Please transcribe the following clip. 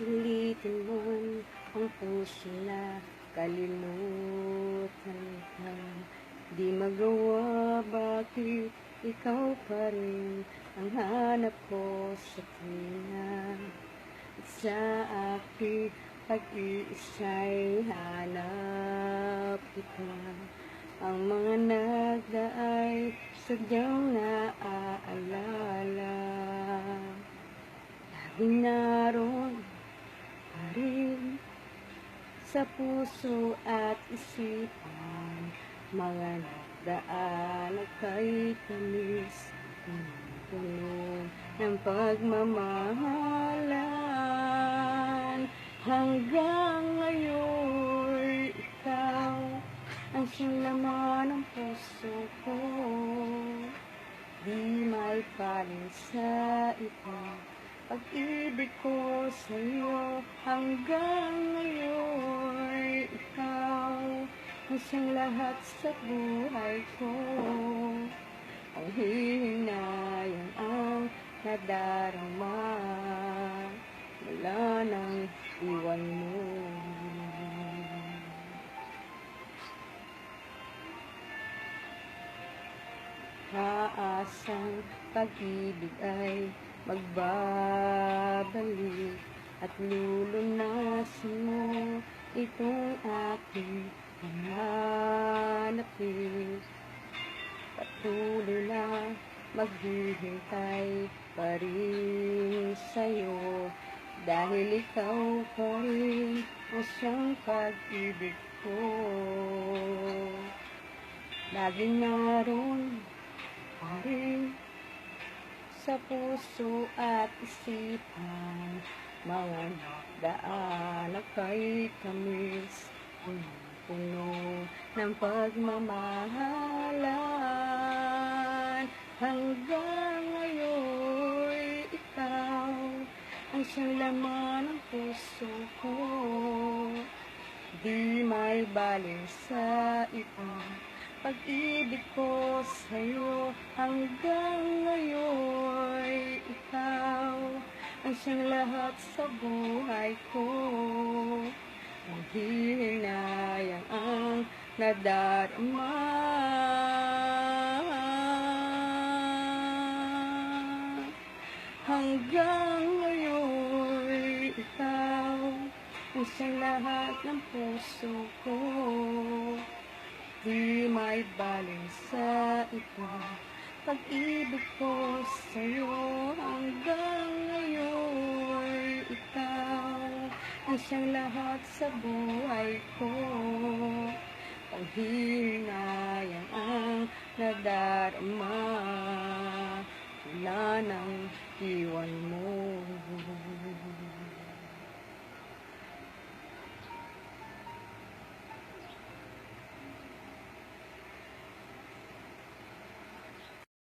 Pilitin man ang puso na kalimutan ka. Di magawa, bakit ikaw pa rin ang hanap ko sa tuwina. At sa aking pag-iisa'y hanap kita. Ang mga nagdaay sadyang naaalala. Laging naroon pa rin sa puso at isipan. Mga nagdaan at kay tamis, puno ng pagmamahalan. Hanggang ngayon, ikaw ang siyang laman ng puso ko. Di may paling sa iba, pag-ibig ko sa'yo. Hanggang ngayon, ikaw ang siyang lahat sa buhay ko. Ang hihinayang ang nadarama mula nang iwan mo. Haasang pag-ibig ay magbabalik at lulunasin mo itong aking hanapin. Patuloy na maghihintay pa rin sa'yo, dahil ikaw pa rin ang siyang pag-ibig ko. Laging naroon pa rin sa puso at isipan. Mga daan na kay tamis, puno ng pagmamahalan. Hanggang ngayon, ikaw ang siyang laman ng puso ko. Di may baling sa iba, pag-ibig ko sa'yo. Hanggang ngayon, ikaw ang siyang lahat sa buhay ko. Ang hihinayang ang nadarama. Hanggang ngayon, ikaw ang siyang lahat ng puso ko. Di may baling sa iba, pag-ibig ko sa'yo. Hanggang ngayon, ikaw ang siyang lahat sa buhay ko. Panghinayang ang nadarama mula nang iwan mo.